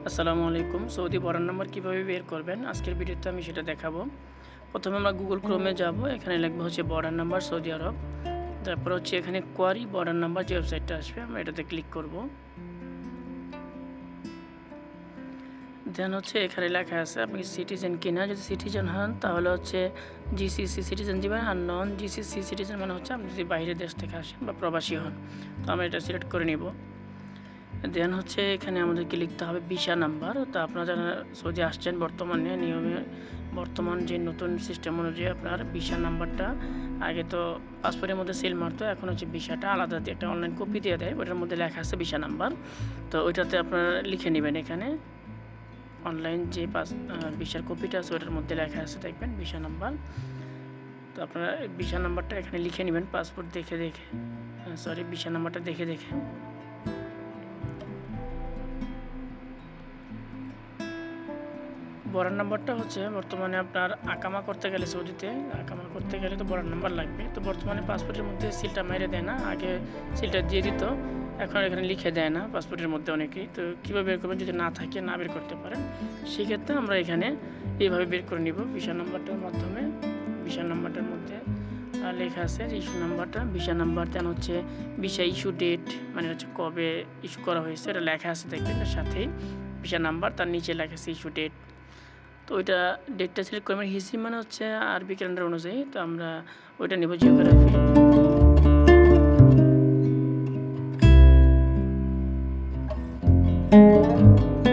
আসসালামু আলাইকুম। Saudi border number কীভাবে বের করবেন আজকের ভিডিওতে আমি সেটা দেখাবো। প্রথমে আমরা গুগল ক্রোমে যাব, এখানে লিখবো হচ্ছে বর্ডার নাম্বার সৌদি আরব। তারপর হচ্ছে এখানে কোয়ারি বর্ডার নাম্বার যে ওয়েবসাইটটা আসবে আমরা এটাতে ক্লিক করব। দেন হচ্ছে এখানে লেখা আছে আপনি সিটিজেন কিনা। যদি সিটিজেন হন তাহলে হচ্ছে জিসিসি সিটিজেন দিবেন, আর নন জিসিসি সিটিজেন মানে হচ্ছে আপনি যদি বাইরের দেশ থেকে আসেন বা প্রবাসী হন। তো আমরা এটা সিলেক্ট করে নিব। দেন হচ্ছে এখানে আমাদেরকে লিখতে হবে ভিসা নাম্বার। তো আপনারা যারা সৌদি আসছেন বর্তমানে নিয়মে বর্তমান যে নতুন সিস্টেম অনুযায়ী আপনার ভিসা নাম্বারটা আগে তো পাসপোর্টের মধ্যে সিল মারতো, এখন হচ্ছে ভিসাটা আলাদা দিয়ে একটা অনলাইন কপি দিয়ে দেয়, ওটার মধ্যে লেখা আছে ভিসা নাম্বার। তো ওইটাতে আপনারা লিখে নেবেন, এখানে অনলাইন যে ভিসার কপিটা আছে ওটার মধ্যে লেখা আছে দেখবেন ভিসা নাম্বার। তো আপনারা ভিসা নাম্বারটা এখানে লিখে নেবেন পাসপোর্ট দেখে দেখে, ভিসা নাম্বারটা দেখে দেখে। বর্ডার নাম্বারটা হচ্ছে বর্তমানে আপনার আকামা করতে গেলে সৌদিতে আকামা করতে গেলে তো বর্ডার নাম্বার লাগবে। তো বর্তমানে পাসপোর্টের মধ্যে সিলটা মেরে দেয় না, আগে সিলটা দিয়ে দিত, এখন এখানে লিখে দেয় না পাসপোর্টের মধ্যে অনেকেই। তো কীভাবে বের করবেন, যদি না থাকে না বের করতে পারেন সেক্ষেত্রে আমরা এখানে এইভাবে বের করে নিব ভিসা নাম্বারটার মাধ্যমে। ভিসা নাম্বারটার মধ্যে লেখা আছে ইস্যু নাম্বারটা, ভিসা নাম্বার। দেন হচ্ছে ভিসা ইস্যু ডেট, মানে হচ্ছে কবে ইস্যু করা হয়েছে এটা লেখা আছে দেখবেন, এর সাথেই ভিসা নাম্বার, তার নিচে লেখা আছে ইস্যু ডেট। তো ওইটা ডেটটা সিলেক্ট করবেন। হিসি মানে হচ্ছে আরবি ক্যালেন্ডার অনুযায়ী, তো আমরা ওইটা নেব জিওগ্রাফি।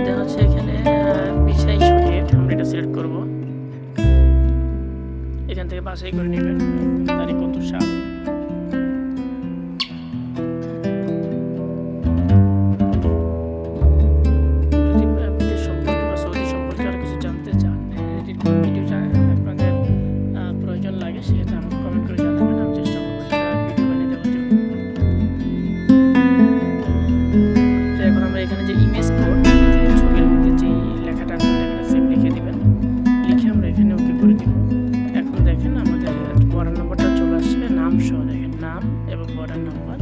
দেন হচ্ছে এখানে ভিসা ইস্যু ডেট আমরা এটা সিলেক্ট করব। এখান থেকে বাছাই করে নেবেন তারিখ কত সাল। সেক্ষেত্রে আমাকে কমেন্ট করে জানাবেন, আমি চেষ্টা করবো সেটা ভিডিও বানিয়ে দেওয়ার জন্য। তো এখন আমরা এখানে যে ইমেজ কোড, ছবির মধ্যে যে লেখাটা আছে লেখাটা সেম লিখে দিবেন, লিখে আমরা এখানে ওকে করে দিব। এখন দেখেন আমাদের বর্ডার নাম্বারটা চলে আসবে নাম সহ, দেখেন নাম এবং বর্ডার নাম্বার।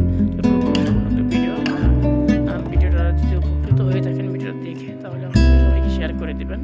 ভিডিওটা যদি উপকৃত হয়ে থাকেন ভিডিওটা দেখে, তাহলে সবাইকে শেয়ার করে দিবেন।